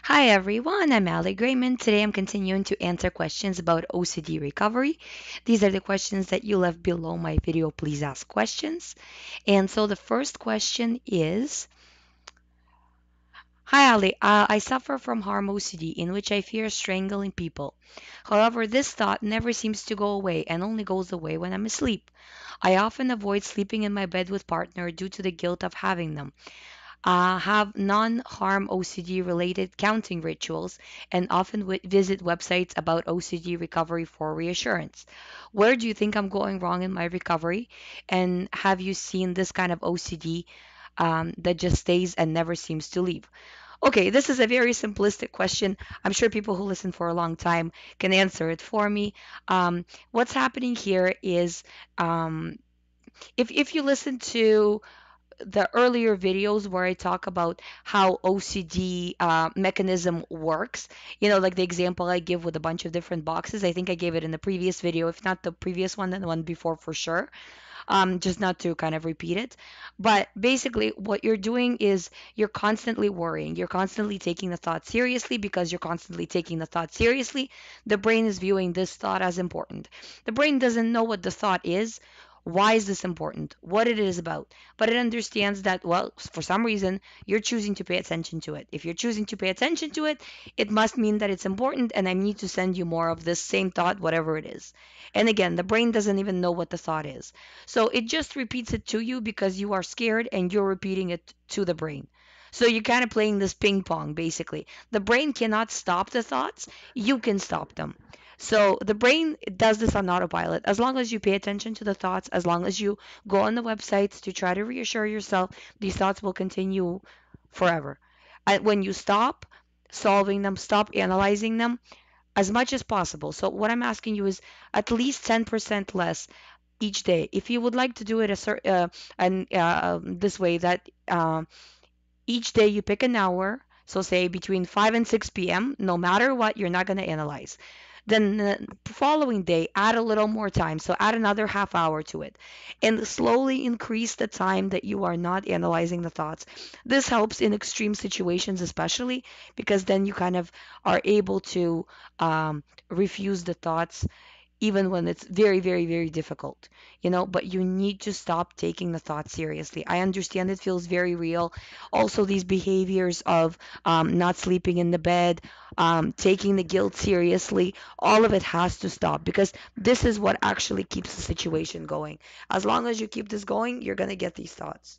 Hi everyone, I'm Ali GREYMOND. Today I'm continuing to answer questions about OCD recovery. These are the questions that you left below my video. Please ask questions. And so the first question is, Hi Ali, I suffer from harm OCD in which I fear strangling people. However, this thought never seems to go away and only goes away when I'm asleep. I often avoid sleeping in my bed with partner due to the guilt of having them. Have non-harm OCD related counting rituals and often visit websites about OCD recovery for reassurance. Where do you think I'm going wrong in my recovery? And have you seen this kind of OCD that just stays and never seems to leave? Okay, this is a very simplistic question. I'm sure people who listen for a long time can answer it for me. What's happening here is if you listen to the earlier videos where I talk about how OCD mechanism works, like the example I give with a bunch of different boxes. I think I gave it in the previous video, if not the previous one, then the one before for sure. Just not to kind of repeat it. But basically, what you're doing is you're constantly worrying. You're constantly taking the thought seriously because you're constantly taking the thought seriously. The brain is viewing this thought as important. The brain doesn't know what the thought is. Why is this important? What it is about? But it understands that, well, for some reason, you're choosing to pay attention to it. If you're choosing to pay attention to it, it must mean that it's important, and I need to send you more of this same thought, whatever it is. And again, the brain doesn't even know what the thought is. So it just repeats it to you because you are scared and you're repeating it to the brain. So you're kind of playing this ping pong basically. The brain cannot stop the thoughts, you can stop them. So the brain does this on autopilot. As long as you pay attention to the thoughts, as long as you go on the websites to try to reassure yourself, these thoughts will continue forever. And when you stop solving them, stop analyzing them as much as possible. So what I'm asking you is at least 10% less each day. If you would like to do it and this way that each day you pick an hour, so say between 5 and 6 p.m., no matter what, you're not going to analyze. Then the following day, add a little more time. So add another half hour to it and slowly increase the time that you are not analyzing the thoughts. This helps in extreme situations, especially because then you kind of are able to refuse the thoughts even when it's very, very, very difficult, but you need to stop taking the thought seriously. I understand it feels very real. Also, these behaviors of not sleeping in the bed, taking the guilt seriously, all of it has to stop because this is what actually keeps the situation going. As long as you keep this going, you're going to get these thoughts.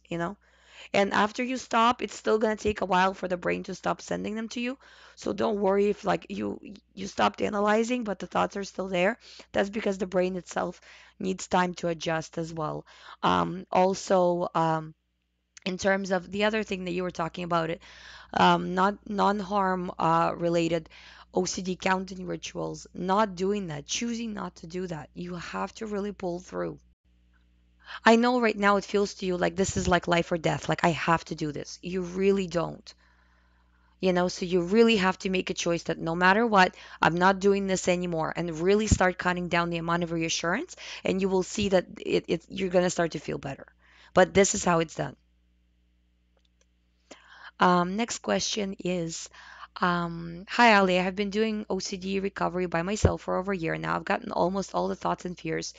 And after you stop, it's still going to take a while for the brain to stop sending them to you. So don't worry if like you stopped analyzing, but the thoughts are still there. That's because the brain itself needs time to adjust as well. Also, in terms of the other thing that you were talking about, it not non-harm related OCD counting rituals, not doing that, choosing not to do that. You have to really pull through. I know right now it feels to you like this is like life or death, like I have to do this. You really don't. So you really have to make a choice that no matter what, I'm not doing this anymore and really start cutting down the amount of reassurance and you will see that you're going to start to feel better. But this is how it's done. Next question is, hi Ali, I have been doing OCD recovery by myself for over a year now. I've gotten almost all the thoughts and fears,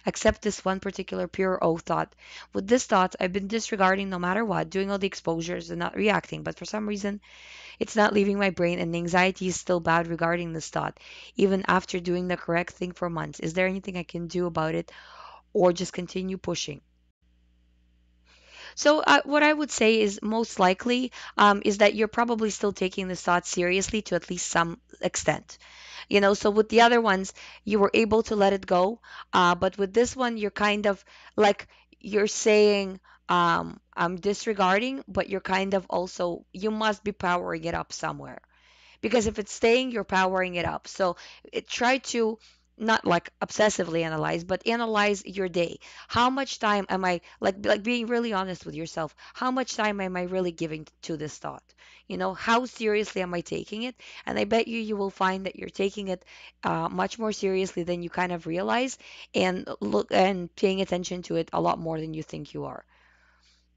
except this one particular pure O thought. With this thought, I've been disregarding no matter what, doing all the exposures and not reacting, but for some reason, it's not leaving my brain and the anxiety is still bad regarding this thought, even after doing the correct thing for months. Is there anything I can do about it or just continue pushing? So, what I would say is most likely is that you're probably still taking this thought seriously to at least some extent. So with the other ones, you were able to let it go. But with this one, you're kind of like you're saying, I'm disregarding, but you're kind of also, you must be powering it up somewhere because if it's staying, you're powering it up. So try to not like obsessively analyze, but analyze your day. How much time am I like being really honest with yourself? How much time am I really giving to this thought? How seriously am I taking it? And I bet you will find that you're taking it much more seriously than you kind of realize, and look and paying attention to it a lot more than you think you are.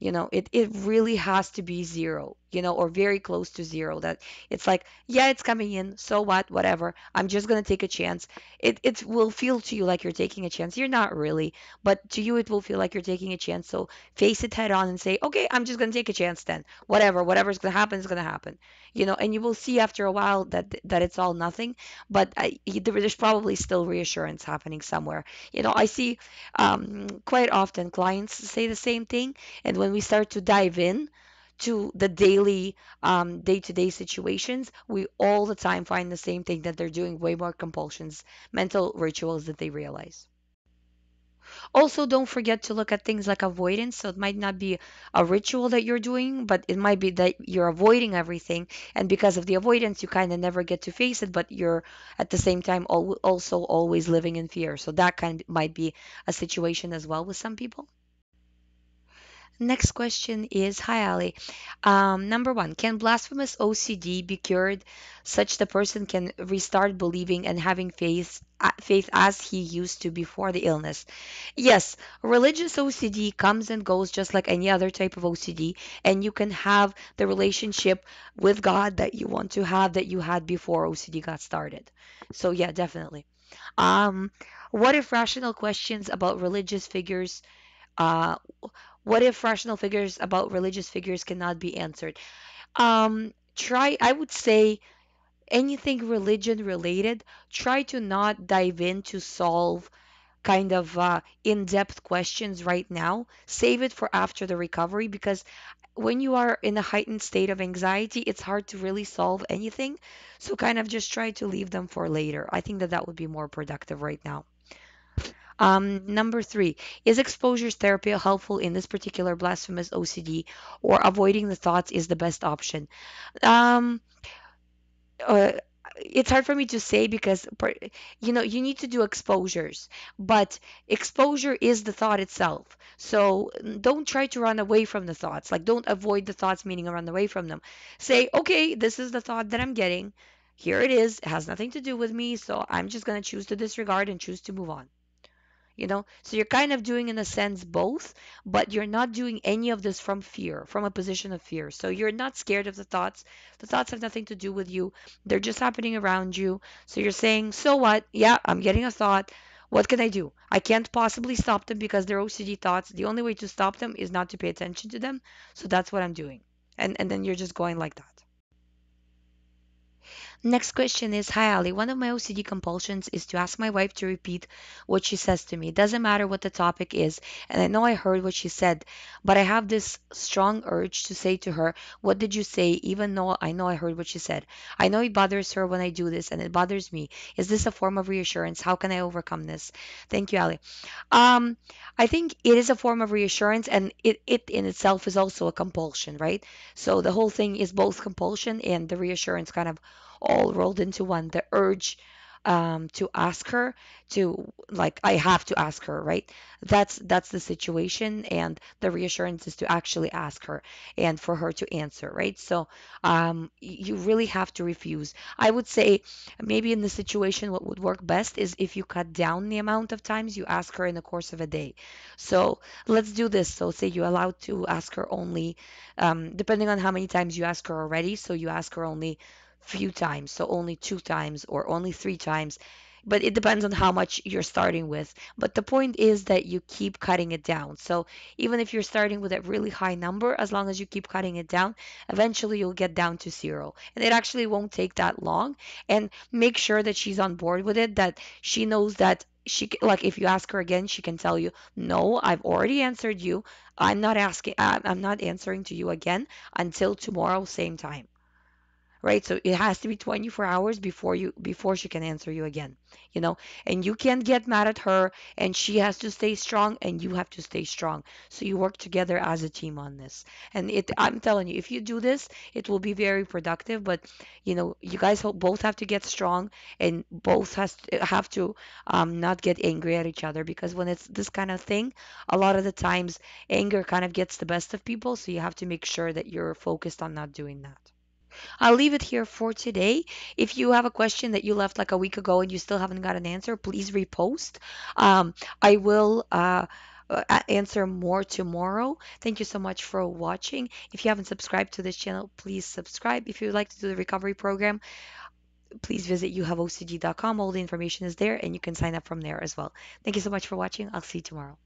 It really has to be zero, or very close to zero. That it's like, yeah, it's coming in, so what, whatever. I'm just gonna take a chance. It will feel to you like you're taking a chance. You're not really, but to you it will feel like you're taking a chance. So face it head on and say, okay, I'm just gonna take a chance then. Whatever's gonna happen is gonna happen. And you will see after a while that it's all nothing. But there's probably still reassurance happening somewhere. I see quite often clients say the same thing, and when we start to dive in to the daily, day-to-day situations, we all the time find the same thing, that they're doing way more compulsions, mental rituals that they realize. Also, don't forget to look at things like avoidance. So it might not be a ritual that you're doing, but it might be that you're avoiding everything. And because of the avoidance, you kind of never get to face it, but you're at the same time also always living in fear. So that might be a situation as well with some people. Next question is, hi Ali. Number one, can blasphemous OCD be cured such the person can restart believing and having faith as he used to before the illness? Yes, religious OCD comes and goes just like any other type of OCD, and you can have the relationship with God that you want to have that you had before OCD got started. So yeah, definitely. Um, what if rational questions about religious figures uh, what if rational figures about religious figures cannot be answered? I would say anything religion related, try to not dive in to solve kind of in-depth questions right now. Save it for after the recovery, because when you are in a heightened state of anxiety, it's hard to really solve anything. So kind of just try to leave them for later. I think that that would be more productive right now. Number three, is exposures therapy helpful in this particular blasphemous OCD, or avoiding the thoughts is the best option? Um, uh, it's hard for me to say because you need to do exposures, but exposure is the thought itself. So don't try to run away from the thoughts. Like, don't avoid the thoughts, meaning run away from them. Say, okay, this is the thought that I'm getting. Here it is. It has nothing to do with me, so I'm just going to choose to disregard and choose to move on. So you're kind of doing in a sense both, but you're not doing any of this from fear, from a position of fear. So you're not scared of the thoughts have nothing to do with you, they're just happening around you. So you're saying, so what, yeah, I'm getting a thought, what can I do? I can't possibly stop them because they're OCD thoughts. The only way to stop them is not to pay attention to them. So that's what I'm doing. And then you're just going like that. Next question is, hi Ali. One of my OCD compulsions is to ask my wife to repeat what she says to me. It doesn't matter what the topic is, and I know I heard what she said, but I have this strong urge to say to her, what did you say, even though I know I heard what she said. I know it bothers her when I do this, and it bothers me. Is this a form of reassurance? How can I overcome this? Thank you, Ali. Um, I think it is a form of reassurance, and it in itself is also a compulsion, right? So the whole thing is both compulsion and the reassurance kind of all rolled into one. The urge to ask her to, like, I have to ask her, right? That's the situation, and the reassurance is to actually ask her and for her to answer, right? So you really have to refuse. I would say maybe in the situation, what would work best is if you cut down the amount of times you ask her in the course of a day. So let's do this. So say you're allowed to ask her only, depending on how many times you ask her already. So you ask her only few times, so only two times or only three times. But it depends on how much you're starting with. But the point is that you keep cutting it down. So even if you're starting with a really high number, as long as you keep cutting it down, eventually you'll get down to zero. And it actually won't take that long. And make sure that she's on board with it, that she knows that like, if you ask her again, she can tell you, no, I've already answered you. I'm not answering to you again until tomorrow, same time, right? So it has to be 24 hours before she can answer you again, you know. And you can't get mad at her, and she has to stay strong, and you have to stay strong. So you work together as a team on this. And I'm telling you, if you do this, it will be very productive. But you guys both have to get strong, and both have to not get angry at each other, because when it's this kind of thing, a lot of the times anger kind of gets the best of people. So you have to make sure that you're focused on not doing that. I'll leave it here for today. If you have a question that you left like a week ago and you still haven't got an answer, please repost. I will answer more tomorrow. Thank you so much for watching. If you haven't subscribed to this channel, please subscribe. If you would like to do the recovery program, please visit youhaveocd.com. All the information is there and you can sign up from there as well. Thank you so much for watching. I'll see you tomorrow.